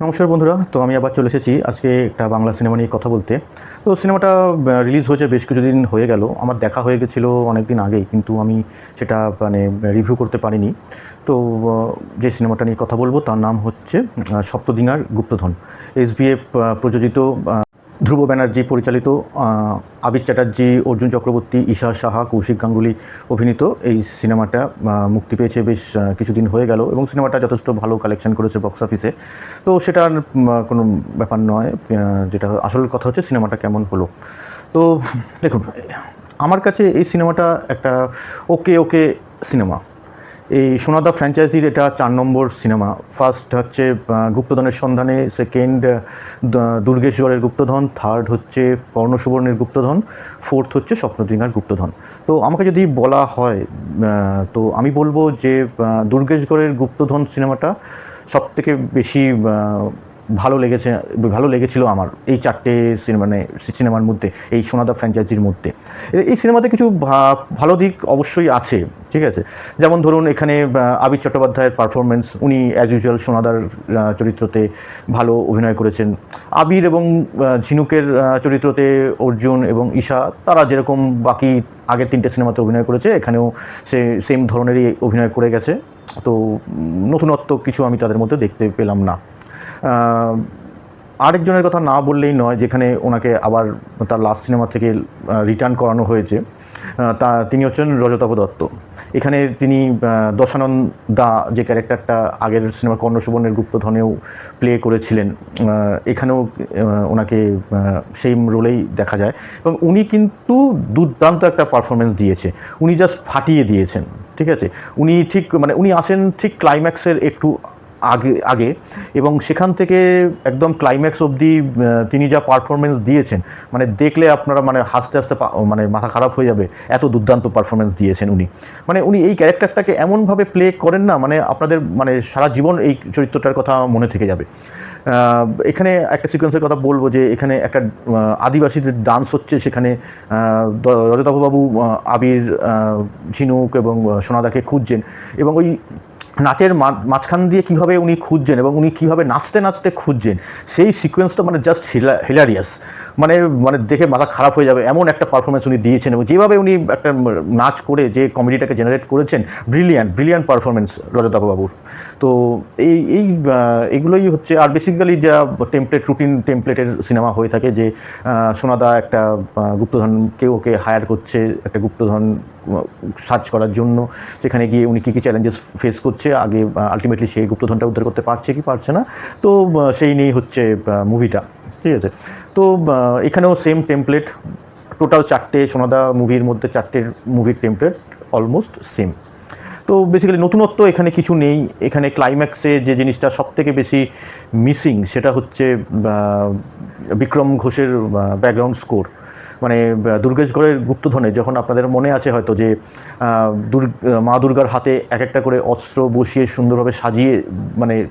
নমস্কার বন্ধুরা, তো আমি আবার চলে এসেছি আজকে একটা বাংলা সিনেমা নিয়ে কথা বলতে। তো সিনেমাটা রিলিজ হয়েছে বেশ কিছুদিন হয়ে গেল, আমার দেখা হয়ে গেছিলো অনেক দিন আগেই, কিন্তু আমি সেটা রিভিউ করতে পারিনি। তো যে সিনেমাটা নিয়ে কথা বলবো তার নাম হচ্ছে সপ্তদিনার গুপ্তধন। এসবিএফ প্রযোজিত, ধ্রুব ব্যানার্জি পরিচালিত, আবির চ্যাটার্জি, অর্জুন চক্রবর্তী, ঈশা সাহা, কৌশিক গাঙ্গুলি অভিনীত এই সিনেমাটা মুক্তি পেয়েছে বেশ কিছুদিন হয়ে গেল, এবং সিনেমাটা যথেষ্ট ভালো কালেকশন করেছে বক্স অফিসে। তো সেটা কোনো ব্যাপার নয়, যেটা আসল কথা হচ্ছে সিনেমাটা কেমন হলো। তো দেখুন, আমার কাছে এই সিনেমাটা একটা ওকে ওকে সিনেমা। এই সোনাদা ফ্র্যাঞ্চাইজির এটা 4 নম্বর সিনেমা। ফার্স্ট হচ্ছে গুপ্তধনের সন্ধানে, সেকেন্ড দুর্গেশগড়ের গুপ্তধন, থার্ড হচ্ছে কর্ণসুবর্ণের গুপ্তধন, ফোর্থ হচ্ছে স্বপ্নদ্বীনার গুপ্তধন। তো আমাকে যদি বলা হয়, তো আমি বলবো যে দুর্গেশগড়ের গুপ্তধন সিনেমাটা সবথেকে বেশি ভালো লেগেছিল আমার এই 4টে সিনেমার মধ্যে, এই সোনাদা ফ্র্যাঞ্চাইজির মধ্যে। এই সিনেমাতে কিছু ভালো দিক অবশ্যই আছে, ঠিক আছে। যেমন ধরুন, এখানে আবির চট্টোপাধ্যায়ের পারফরমেন্স, উনি অ্যাজ ইউজুয়াল সোনাদার চরিত্রতে ভালো অভিনয় করেছেন। আবির এবং ঝিনুকের চরিত্রতে অর্জুন এবং ঈশা, তারা যেরকম বাকি আগের 3টে সিনেমাতে অভিনয় করেছে, এখানেও সে সেম ধরনেরই অভিনয় করে গেছে। তো নতুনত্ব কিছু আমি তাদের মধ্যে দেখতে পেলাম না। আরেকজনের কথা না বললেই নয়, যেখানে ওনাকে আবার তার লাস্ট সিনেমা থেকে রিটার্ন করানো হয়েছে, তিনি হচ্ছেন রজতাভ দত্ত। এখানে তিনি দশানন দা যে ক্যারেক্টারটা আগের সিনেমা কর্ণসুবর্ণের গুপ্তধনেও প্লে করেছিলেন, এখানেও ওনাকে সেই রোলেই দেখা যায়, এবং উনি কিন্তু দুর্দান্ত একটা পারফরমেন্স দিয়েছে। উনি জাস্ট ফাটিয়ে দিয়েছেন, ঠিক আছে। উনি আসেন ঠিক ক্লাইম্যাক্সের একটু আগে আগে, এবং সেখান থেকে একদম ক্লাইম্যাক্স অবধি তিনি যা পারফরমেন্স দিয়েছেন, দেখলে আপনারা হাসতে হাসতে মাথা খারাপ হয়ে যাবে, এত দুর্দান্ত পারফরমেন্স দিয়েছেন উনি। উনি এই ক্যারেক্টারটাকে এমনভাবে প্লে করেন না, আপনাদের সারা জীবন এই চরিত্রটার কথা মনে থেকে যাবে। এখানে একটা সিকোয়েন্সের কথা বলবো, যে এখানে একটা আদিবাসীদের ডান্স হচ্ছে, সেখানে রজতাভবাবু আবির, ঝিনুক এবং সোনাদাকে খুঁজছেন, এবং ওই নাচের মাঝখান দিয়ে কীভাবে উনি খুঁজছেন এবং উনি কীভাবে নাচতে নাচতে খুঁজছেন, সেই সিকোয়েন্সটা জাস্ট হিলারিয়াস। দেখে মাথা খারাপ হয়ে যাবে এমন একটা পারফরমেন্স উনি দিয়েছেন, এবং যেভাবে উনি একটা নাচ করে যে কমেডিটাকে জেনারেট করেছেন, ব্রিলিয়ান্ট পারফরমেন্স রজতাভবাবুর। তো এইগুলোই হচ্ছে। আর বেসিক্যালি যা রুটিন টেমপ্লেটের সিনেমা হয়ে থাকে, যে সোনাদা একটা গুপ্তধনকে ওকে হায়ার করছে একটা গুপ্তধন সার্চ করার জন্য, সেখানে গিয়ে উনি কী কী চ্যালেঞ্জেস ফেস করছে, আগে আলটিমেটলি সেই গুপ্তধনটা উদ্ধার করতে পারছে কি পারছে না, তো সেই নিয়েই হচ্ছে মুভিটা, ঠিক আছে। তো এখানেও সেম টেমপ্লেট, টোটাল 4টে সোনাদা মুভির মধ্যে 4টের মুভির টেমপ্লেট অলমোস্ট সেম। তো বেসিক্যালি নতুনত্ব এখানে কিছু নেই। এখানে ক্লাইম্যাক্সে যে জিনিসটা সবথেকে বেশি মিসিং, সেটা হচ্ছে বিক্রম ঘোষের ব্যাকগ্রাউন্ড স্কোর। দুর্গেশগড়ের গুপ্তধনে যখন আপনাদের মনে আছে হয়তো, যে মা দুর্গার হাতে এক একটা করে অস্ত্র বসিয়ে সুন্দরভাবে সাজিয়ে,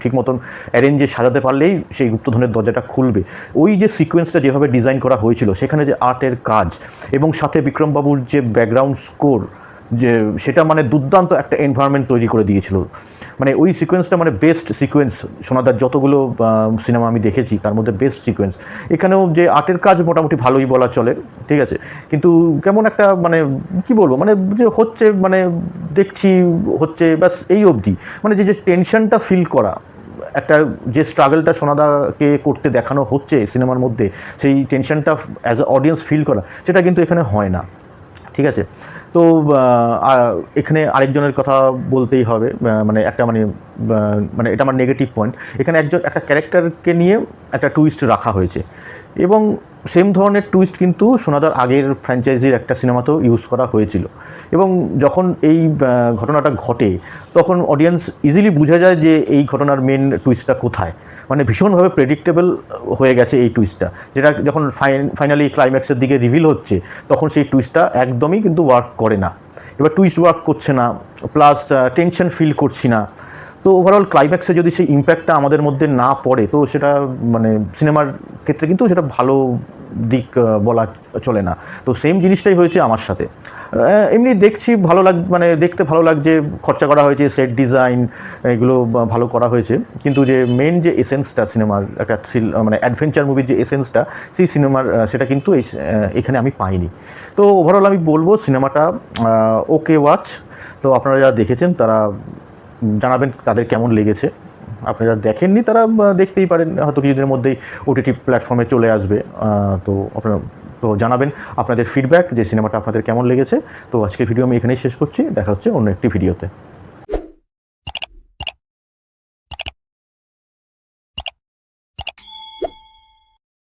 ঠিক মতন অ্যারেঞ্জে সাজাতে পারলেই সেই গুপ্তধনের দরজাটা খুলবে, ওই যে সিকোয়েন্সটা যেভাবে ডিজাইন করা হয়েছিল, সেখানে যে আর্টের কাজ এবং সাথে বিক্রমবাবুর যে ব্যাকগ্রাউন্ড স্কোর, যে সেটা দুর্দান্ত একটা এনভায়রনমেন্ট তৈরি করে দিয়েছিল। ওই সিকোয়েন্সটা বেস্ট সিকোয়েন্স সোনাদার যতগুলো সিনেমা আমি দেখেছি তার মধ্যে বেস্ট সিকোয়েন্স। এখানেও যে আর্টের কাজ মোটামুটি ভালোই বলা চলে, ঠিক আছে, কিন্তু কেমন একটা কি বলবো, যে হচ্ছে দেখছি হচ্ছে ব্যাস এই অবধি। যে টেনশনটা ফিল করা, একটা যে স্ট্রাগলটা সোনাদাকে করতে দেখানো হচ্ছে সিনেমার মধ্যে, সেই টেনশনটা অ্যাজ এ অডিয়েন্স ফিল করা, সেটা কিন্তু এখানে হয় না, ঠিক আছে। তো এখানে আরেকজনের কথা বলতেই হবে, এটা আমার নেগেটিভ পয়েন্ট। এখানে একটা ক্যারেক্টারকে নিয়ে একটা টুইস্ট রাখা হয়েছে, এবং সেম ধরনের টুইস্ট কিন্তু সোনাদার আগের ফ্র্যাঞ্চাইজির একটা সিনেমাতেও ইউজ করা হয়েছিল, এবং যখন এই ঘটনাটা ঘটে, তখন অডিয়েন্স ইজিলি বোঝা যায় যে এই ঘটনার মেন টুইস্টটা কোথায়। ভীষণভাবে প্রেডিক্টেবল হয়ে গেছে এই টুইস্টটা, যেটা যখন ফাইনালি ক্লাইম্যাক্সের দিকে রিভিল হচ্ছে, তখন সেই টুইস্টটা একদমই কিন্তু ওয়ার্ক করে না। এবার টুইস্ট ওয়ার্ক করছে না, প্লাস টেনশন ফিল করছি না। তো ওভারঅল ক্লাইম্যাক্সে যদি সেই ইম্প্যাক্টটা আমাদের মধ্যে না পড়ে, তো সেটা সিনেমার ক্ষেত্রে কিন্তু সেটা ভালো দিক বলা চলে না। তো সেম জিনিসটাই হয়েছে আমার সাথে। এমনি দেখছি ভালো মানে দেখতে ভালো লাগছে, খরচা করা হয়েছে, সেট ডিজাইন এগুলো ভালো করা হয়েছে, কিন্তু যে মেন যে এসেন্সটা সিনেমার একটা মানে অ্যাডভেঞ্চার মুভির যে এসেন্সটা সেই সিনেমার সেটা কিন্তু এখানে আমি পাইনি। তো ওভারঅল আমি বলবো সিনেমাটা ওকে ওয়াচ। তো আপনারা যারা দেখেছেন তারা জানাবেন তাদের কেমন লেগেছে। আপনারা যারা দেখেননি তারা দেখতেই পারেন, হয়তো কিছুদিনের মধ্যেই ওটিটি প্ল্যাটফর্মে চলে আসবে। তো আপনারা তো জানাবেন আপনাদের ফিডব্যাক যে সিনেমাটা আপনাদের কেমন লেগেছে। তো আজকের ভিডিও আমি এখানেই শেষ করছি, দেখা হচ্ছে অন্য একটি ভিডিওতে।